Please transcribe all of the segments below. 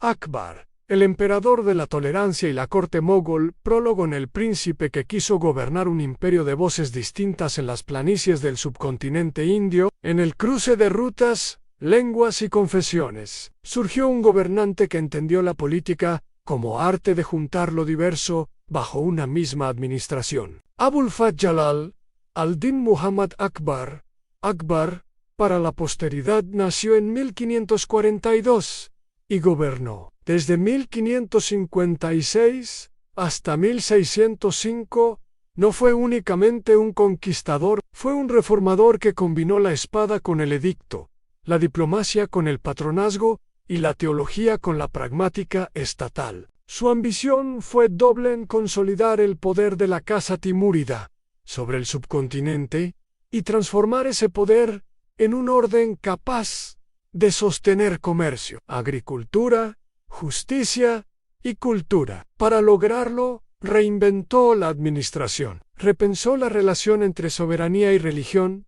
Akbar, el emperador de la tolerancia y la corte mogol, prólogo en el príncipe que quiso gobernar un imperio de voces distintas en las planicies del subcontinente indio, en el cruce de rutas, lenguas y confesiones. Surgió un gobernante que entendió la política como arte de juntar lo diverso bajo una misma administración. Abul Fath Jalal al-Din Muhammad Akbar, Akbar, para la posteridad, nació en 1542 y gobernó desde 1556 hasta 1605. No fue únicamente un conquistador, fue un reformador que combinó la espada con el edicto, la diplomacia con el patronazgo y la teología con la pragmática estatal. Su ambición fue doble en consolidar el poder de la casa timúrida sobre el subcontinente y transformar ese poder en un orden capaz de sostener comercio, agricultura, justicia y cultura. Para lograrlo, reinventó la administración, repensó la relación entre soberanía y religión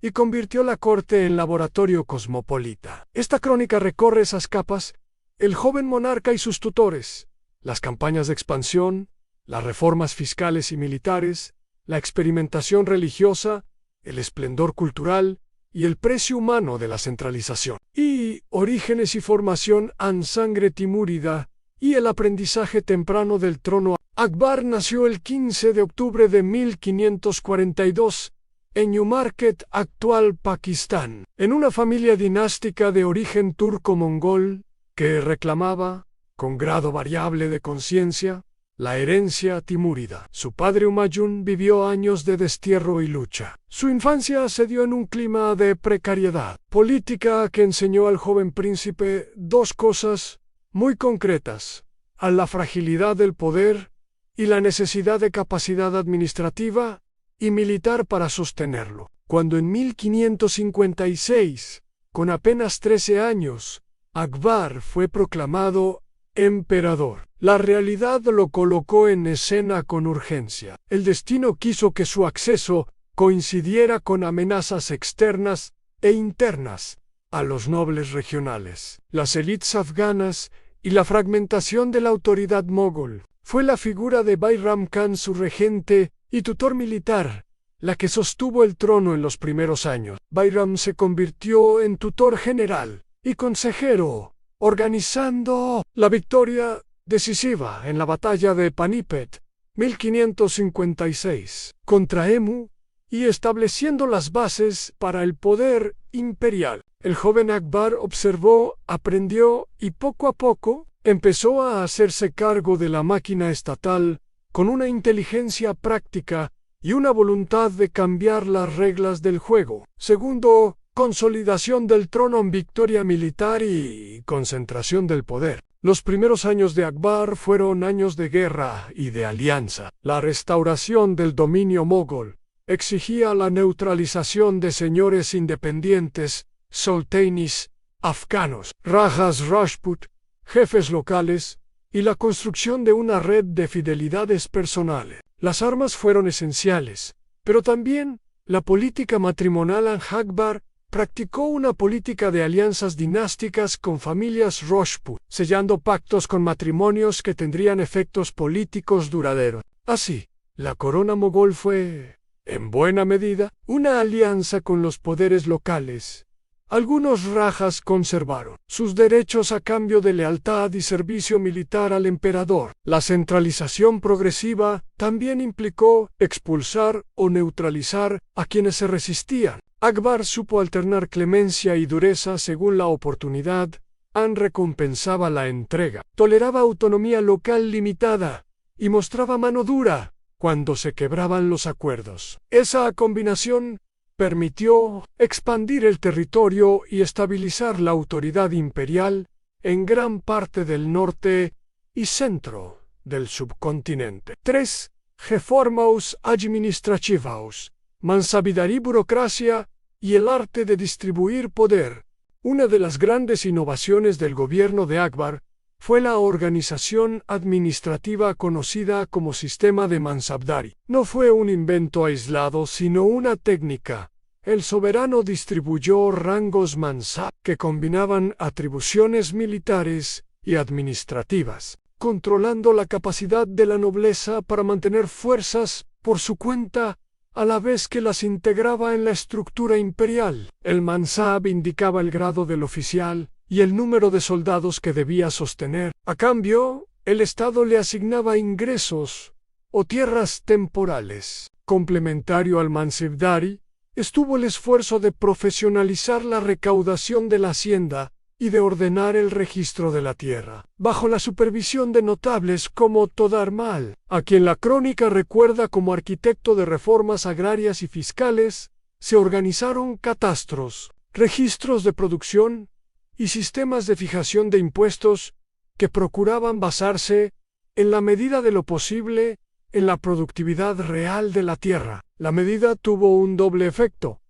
y convirtió la corte en laboratorio cosmopolita. Esta crónica recorre esas capas: el joven monarca y sus tutores, las campañas de expansión, las reformas fiscales y militares, la experimentación religiosa, el esplendor cultural y el precio humano de la centralización. Y orígenes y formación en sangre timúrida y el aprendizaje temprano del trono. Akbar nació el 15 de octubre de 1542 en Newmarket, actual Pakistán, en una familia dinástica de origen turco-mongol que reclamaba, con grado variable de conciencia, la herencia timúrida. Su padre Humayun vivió años de destierro y lucha. Su infancia se dio en un clima de precariedad política que enseñó al joven príncipe dos cosas muy concretas: a la fragilidad del poder y la necesidad de capacidad administrativa y militar para sostenerlo. Cuando en 1556, con apenas 13 años, Akbar fue proclamado emperador, la realidad lo colocó en escena con urgencia. El destino quiso que su acceso coincidiera con amenazas externas e internas a los nobles regionales, las élites afganas y la fragmentación de la autoridad mogol. Fue la figura de Bayram Khan, su regente y tutor militar, la que sostuvo el trono en los primeros años. Bayram se convirtió en tutor general y consejero, organizando la victoria decisiva en la batalla de Panipet, 1556, contra Emu, y estableciendo las bases para el poder imperial. El joven Akbar observó, aprendió y poco a poco empezó a hacerse cargo de la máquina estatal con una inteligencia práctica y una voluntad de cambiar las reglas del juego. Segundo, consolidación del trono en victoria militar y concentración del poder. Los primeros años de Akbar fueron años de guerra y de alianza. La restauración del dominio mogol exigía la neutralización de señores independientes, sultanes, afganos, rajas Rajput, jefes locales, y la construcción de una red de fidelidades personales. Las armas fueron esenciales, pero también la política matrimonial. Akbar practicó una política de alianzas dinásticas con familias Rajput, sellando pactos con matrimonios que tendrían efectos políticos duraderos. Así, la corona mogol fue, en buena medida, una alianza con los poderes locales. Algunos rajas conservaron sus derechos a cambio de lealtad y servicio militar al emperador. La centralización progresiva también implicó expulsar o neutralizar a quienes se resistían. Akbar supo alternar clemencia y dureza según la oportunidad. Recompensaba la entrega, toleraba autonomía local limitada y mostraba mano dura cuando se quebraban los acuerdos. Esa combinación permitió expandir el territorio y estabilizar la autoridad imperial en gran parte del norte y centro del subcontinente. 3. Reformas administrativas, mansabidaría, burocracia y el arte de distribuir poder. Una de las grandes innovaciones del gobierno de Akbar fue la organización administrativa conocida como sistema de Mansabdari. No fue un invento aislado, sino una técnica. El soberano distribuyó rangos Mansab que combinaban atribuciones militares y administrativas, controlando la capacidad de la nobleza para mantener fuerzas por su cuenta, a la vez que las integraba en la estructura imperial. El mansab indicaba el grado del oficial y el número de soldados que debía sostener. A cambio, el Estado le asignaba ingresos o tierras temporales. Complementario al mansibdari, estuvo el esfuerzo de profesionalizar la recaudación de la hacienda y de ordenar el registro de la tierra, bajo la supervisión de notables como Todarmal, a quien la crónica recuerda como arquitecto de reformas agrarias y fiscales. Se organizaron catastros, registros de producción y sistemas de fijación de impuestos que procuraban basarse, en la medida de lo posible, en la productividad real de la tierra. La medida tuvo un doble efecto.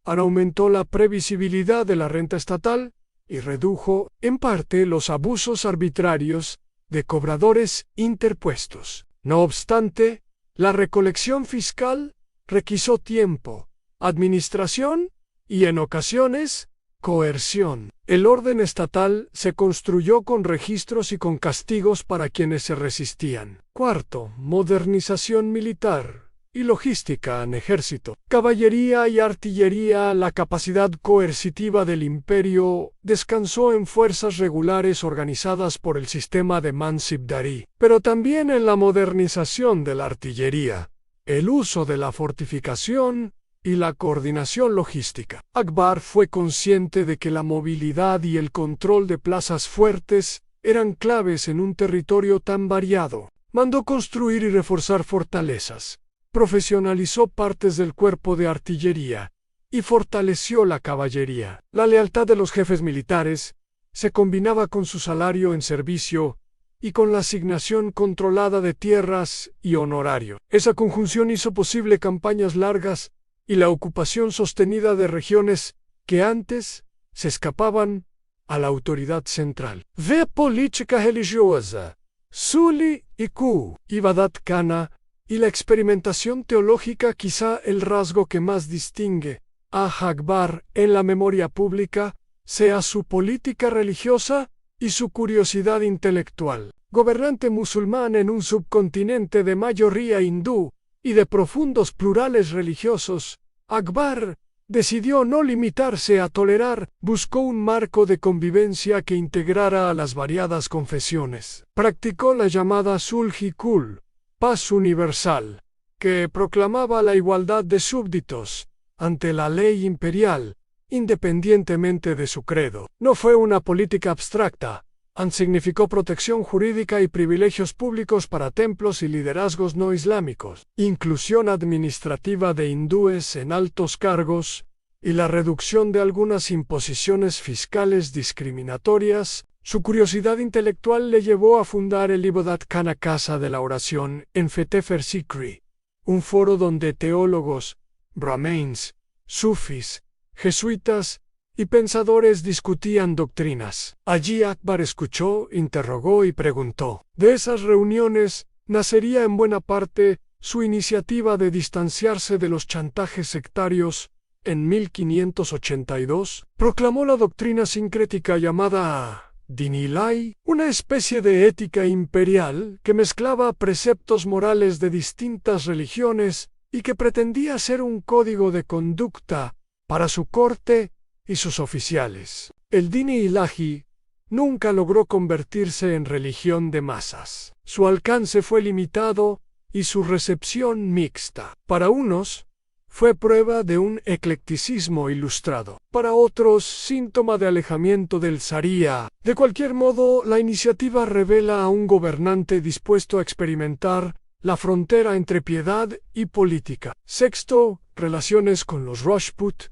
Aumentó la previsibilidad de la renta estatal y redujo, en parte, los abusos arbitrarios de cobradores interpuestos. No obstante, la recolección fiscal requisó tiempo, administración y, en ocasiones, coerción. El orden estatal se construyó con registros y con castigos para quienes se resistían. Cuarto, modernización militar y logística en ejército, caballería y artillería. La capacidad coercitiva del imperio descansó en fuerzas regulares organizadas por el sistema de mansibdari, pero también en la modernización de la artillería, el uso de la fortificación y la coordinación logística. Akbar fue consciente de que la movilidad y el control de plazas fuertes eran claves en un territorio tan variado. Mandó construir y reforzar fortalezas, profesionalizó partes del cuerpo de artillería y fortaleció la caballería. La lealtad de los jefes militares se combinaba con su salario en servicio y con la asignación controlada de tierras y honorario. Esa conjunción hizo posible campañas largas y la ocupación sostenida de regiones que antes se escapaban a la autoridad central. Ve política religiosa, Suli y Ku, Ibadat Khana, y la experimentación teológica, quizá el rasgo que más distingue a Akbar en la memoria pública, sea su política religiosa y su curiosidad intelectual. Gobernante musulmán en un subcontinente de mayoría hindú y de profundos plurales religiosos, Akbar decidió no limitarse a tolerar, buscó un marco de convivencia que integrara a las variadas confesiones. Practicó la llamada Sulh-i-Kul, paz universal, que proclamaba la igualdad de súbditos ante la ley imperial, independientemente de su credo. No fue una política abstracta, significó protección jurídica y privilegios públicos para templos y liderazgos no islámicos, inclusión administrativa de hindúes en altos cargos y la reducción de algunas imposiciones fiscales discriminatorias. Su curiosidad intelectual le llevó a fundar el Ibadat Khana Casa de la Oración en Fetefer Sikri, un foro donde teólogos, brahmanes, sufis, jesuitas y pensadores discutían doctrinas. Allí Akbar escuchó, interrogó y preguntó. De esas reuniones nacería en buena parte su iniciativa de distanciarse de los chantajes sectarios. En 1582 proclamó la doctrina sincrética llamada Dinilai, una especie de ética imperial que mezclaba preceptos morales de distintas religiones y que pretendía ser un código de conducta para su corte y sus oficiales. El Dini Ilahi nunca logró convertirse en religión de masas. Su alcance fue limitado y su recepción mixta. Para unos, fue prueba de un eclecticismo ilustrado. Para otros, síntoma de alejamiento del Sharia. De cualquier modo, la iniciativa revela a un gobernante dispuesto a experimentar la frontera entre piedad y política. Sexto, relaciones con los Rajput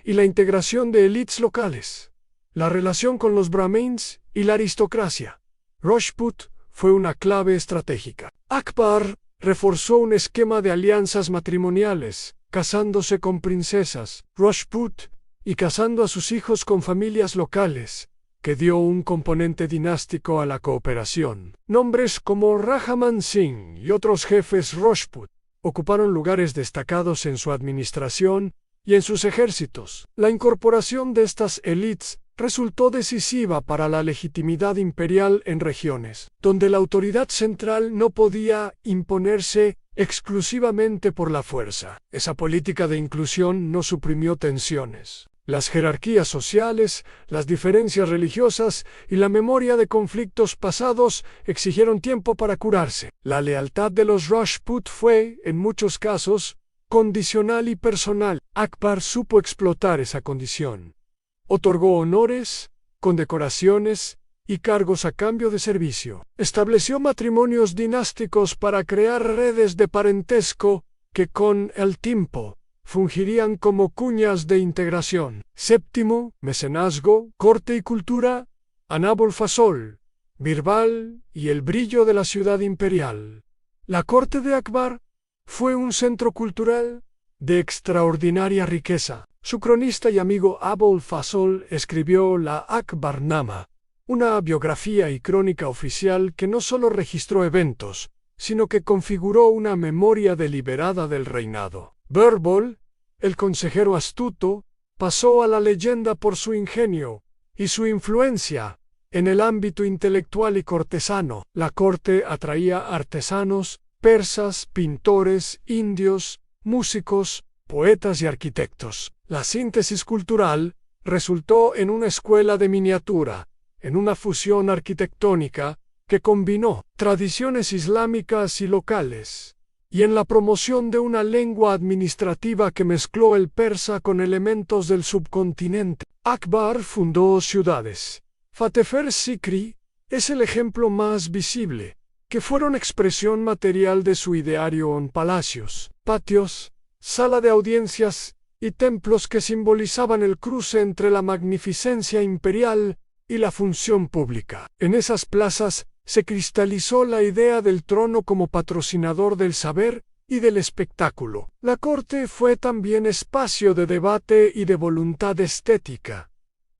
y la integración de élites locales. La relación con los brahmanes y la aristocracia Rajput fue una clave estratégica. Akbar reforzó un esquema de alianzas matrimoniales, casándose con princesas Rajput y casando a sus hijos con familias locales, que dio un componente dinástico a la cooperación. Nombres como Rajaman Singh y otros jefes Rajput ocuparon lugares destacados en su administración y en sus ejércitos. La incorporación de estas élites resultó decisiva para la legitimidad imperial en regiones, donde la autoridad central no podía imponerse exclusivamente por la fuerza. Esa política de inclusión no suprimió tensiones. Las jerarquías sociales, las diferencias religiosas y la memoria de conflictos pasados exigieron tiempo para curarse. La lealtad de los Rajput fue, en muchos casos, condicional y personal. Akbar supo explotar esa condición. Otorgó honores, condecoraciones y cargos a cambio de servicio. Estableció matrimonios dinásticos para crear redes de parentesco que con el tiempo fungirían como cuñas de integración. Séptimo, mecenazgo, corte y cultura, Abolfazl, Birbal y el brillo de la ciudad imperial. La corte de Akbar fue un centro cultural de extraordinaria riqueza. Su cronista y amigo Abolfazl escribió la Akbarnama, una biografía y crónica oficial que no solo registró eventos, sino que configuró una memoria deliberada del reinado. Birbal, el consejero astuto, pasó a la leyenda por su ingenio y su influencia en el ámbito intelectual y cortesano. La corte atraía artesanos, persas, pintores, indios, músicos, poetas y arquitectos. La síntesis cultural resultó en una escuela de miniatura, en una fusión arquitectónica que combinó tradiciones islámicas y locales, y en la promoción de una lengua administrativa que mezcló el persa con elementos del subcontinente. Akbar fundó ciudades. Fatehpur Sikri es el ejemplo más visible, que fueron expresión material de su ideario en palacios, patios, sala de audiencias y templos que simbolizaban el cruce entre la magnificencia imperial y la función pública. En esas plazas se cristalizó la idea del trono como patrocinador del saber y del espectáculo. La corte fue también espacio de debate y de voluntad estética.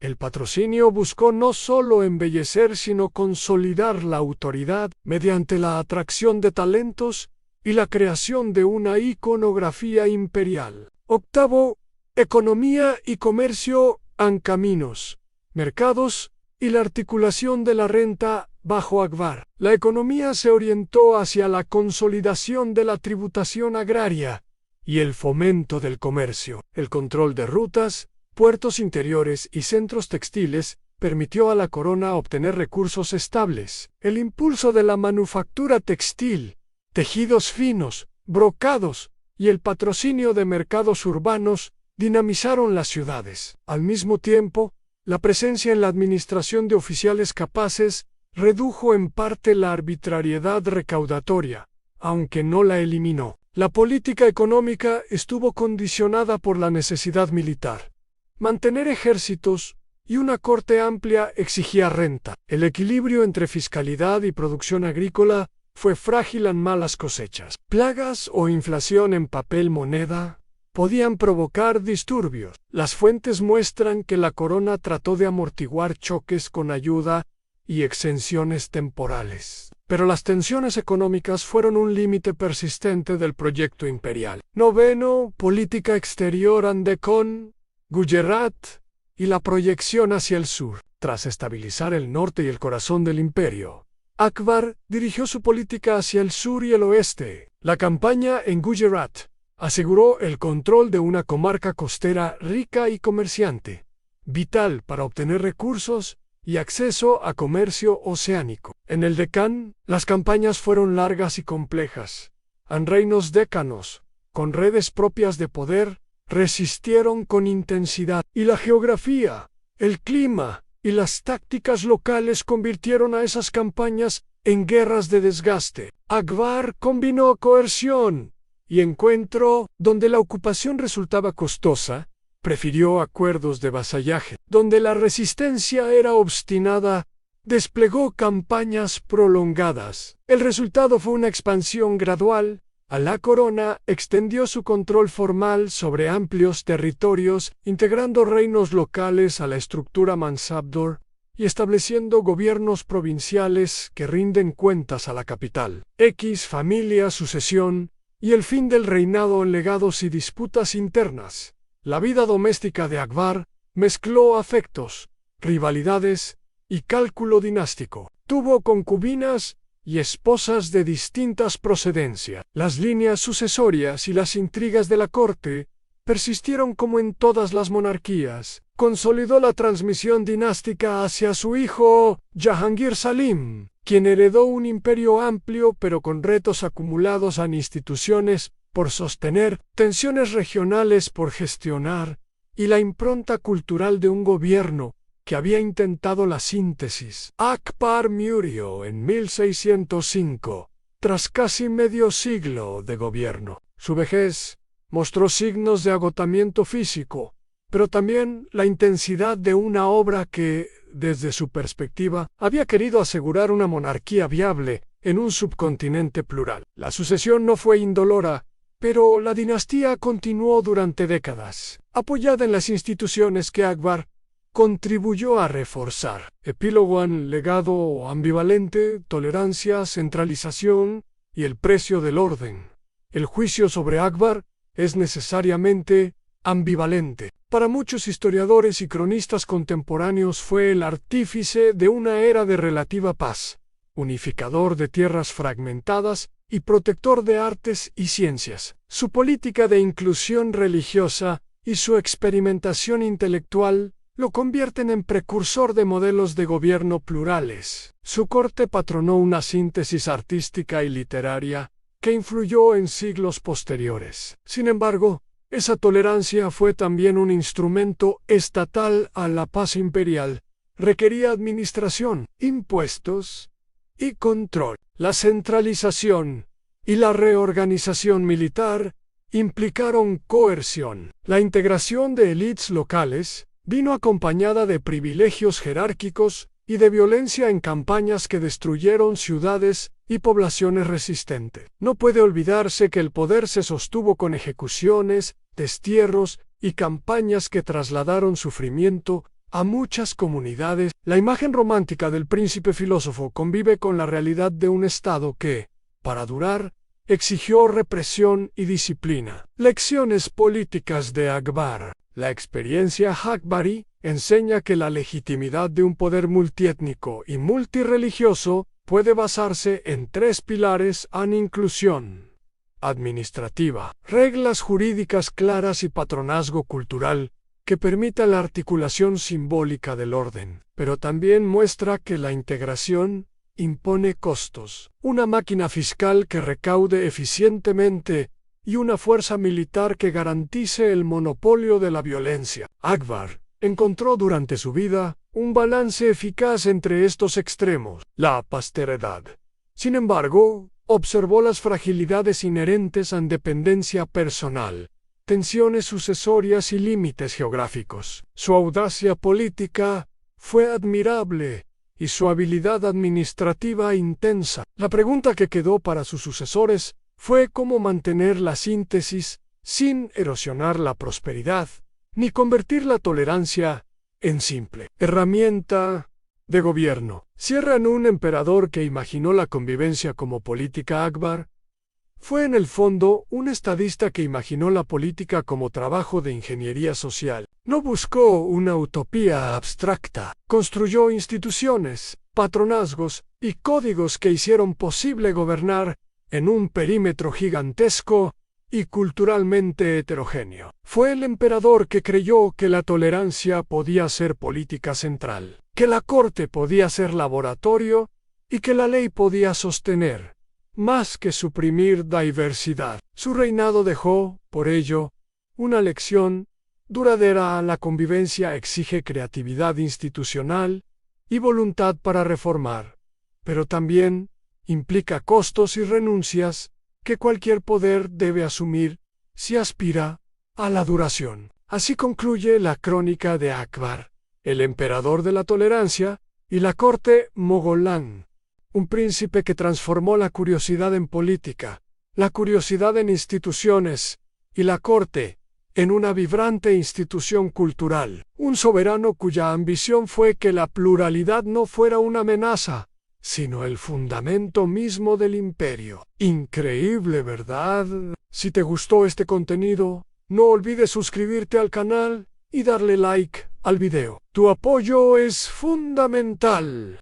El patrocinio buscó no solo embellecer sino consolidar la autoridad mediante la atracción de talentos y la creación de una iconografía imperial. Octavo, economía y comercio en caminos, mercados y la articulación de la renta bajo Akbar. La economía se orientó hacia la consolidación de la tributación agraria y el fomento del comercio. El control de rutas, puertos interiores y centros textiles permitió a la corona obtener recursos estables. El impulso de la manufactura textil, tejidos finos, brocados y el patrocinio de mercados urbanos dinamizaron las ciudades. Al mismo tiempo, la presencia en la administración de oficiales capaces redujo en parte la arbitrariedad recaudatoria, aunque no la eliminó. La política económica estuvo condicionada por la necesidad militar. Mantener ejércitos y una corte amplia exigía renta. El equilibrio entre fiscalidad y producción agrícola fue frágil en malas cosechas. Plagas o inflación en papel moneda podían provocar disturbios. Las fuentes muestran que la corona trató de amortiguar choques con ayuda y exenciones temporales. Pero las tensiones económicas fueron un límite persistente del proyecto imperial. Noveno, política exterior en Deccan, Gujarat y la proyección hacia el sur. Tras estabilizar el norte y el corazón del imperio, Akbar dirigió su política hacia el sur y el oeste. La campaña en Gujarat aseguró el control de una comarca costera rica y comerciante, vital para obtener recursos y acceso a comercio oceánico. En el Deccan, las campañas fueron largas y complejas. En reinos décanos, con redes propias de poder, resistieron con intensidad. Y la geografía, el clima y las tácticas locales convirtieron a esas campañas en guerras de desgaste. Akbar combinó coerción y encuentro. Donde la ocupación resultaba costosa, prefirió acuerdos de vasallaje. Donde la resistencia era obstinada, desplegó campañas prolongadas. El resultado fue una expansión gradual. La corona extendió su control formal sobre amplios territorios, integrando reinos locales a la estructura Mansabdor y estableciendo gobiernos provinciales que rinden cuentas a la capital. Familia, sucesión y el fin del reinado en legados y disputas internas. La vida doméstica de Akbar mezcló afectos, rivalidades y cálculo dinástico. Tuvo concubinas y esposas de distintas procedencias. Las líneas sucesorias y las intrigas de la corte persistieron como en todas las monarquías. Consolidó la transmisión dinástica hacia su hijo Jahangir Salim, quien heredó un imperio amplio pero con retos acumulados en instituciones por sostener, tensiones regionales por gestionar y la impronta cultural de un gobierno que había intentado la síntesis. Akbar murió en 1605, tras casi medio siglo de gobierno. Su vejez mostró signos de agotamiento físico, pero también la intensidad de una obra que, desde su perspectiva, había querido asegurar una monarquía viable en un subcontinente plural. La sucesión no fue indolora, pero la dinastía continuó durante décadas, apoyada en las instituciones que Akbar contribuyó a reforzar. Epílogo en legado ambivalente, tolerancia, centralización y el precio del orden. El juicio sobre Akbar es necesariamente ambivalente. Para muchos historiadores y cronistas contemporáneos fue el artífice de una era de relativa paz, unificador de tierras fragmentadas y protector de artes y ciencias. Su política de inclusión religiosa y su experimentación intelectual lo convierten en precursor de modelos de gobierno plurales. Su corte patronó una síntesis artística y literaria que influyó en siglos posteriores. Sin embargo, esa tolerancia fue también un instrumento estatal a la paz imperial. Requería administración, impuestos y control. La centralización y la reorganización militar implicaron coerción. La integración de élites locales vino acompañada de privilegios jerárquicos y de violencia en campañas que destruyeron ciudades y poblaciones resistentes. No puede olvidarse que el poder se sostuvo con ejecuciones, destierros y campañas que trasladaron sufrimiento a muchas comunidades. La imagen romántica del príncipe filósofo convive con la realidad de un Estado que, para durar, exigió represión y disciplina. Lecciones políticas de Akbar. La experiencia Akbarí enseña que la legitimidad de un poder multiétnico y multirreligioso puede basarse en tres pilares: inclusión administrativa, reglas jurídicas claras y patronazgo cultural que permita la articulación simbólica del orden. Pero también muestra que la integración impone costos. Una máquina fiscal que recaude eficientemente y una fuerza militar que garantice el monopolio de la violencia. Akbar encontró durante su vida un balance eficaz entre estos extremos. La posteridad, sin embargo, observó las fragilidades inherentes a independencia personal, tensiones sucesorias y límites geográficos. Su audacia política fue admirable y su habilidad administrativa intensa. La pregunta que quedó para sus sucesores fue cómo mantener la síntesis sin erosionar la prosperidad, ni convertir la tolerancia en simple herramienta de gobierno. Cierran un emperador que imaginó la convivencia como política. Akbar fue en el fondo un estadista que imaginó la política como trabajo de ingeniería social. No buscó una utopía abstracta. Construyó instituciones, patronazgos y códigos que hicieron posible gobernar en un perímetro gigantesco y culturalmente heterogéneo. Fue el emperador que creyó que la tolerancia podía ser política central, que la corte podía ser laboratorio y que la ley podía sostener, más que suprimir diversidad. Su reinado dejó, por ello, una lección duradera. La convivencia exige creatividad institucional y voluntad para reformar, pero también implica costos y renuncias que cualquier poder debe asumir si aspira a la duración. Así concluye la crónica de Akbar, el emperador de la tolerancia, y la corte mogolán, un príncipe que transformó la curiosidad en política, la curiosidad en instituciones y la corte en una vibrante institución cultural. Un soberano cuya ambición fue que la pluralidad no fuera una amenaza, sino el fundamento mismo del imperio. Increíble, ¿verdad? Si te gustó este contenido, no olvides suscribirte al canal y darle like al video. Tu apoyo es fundamental.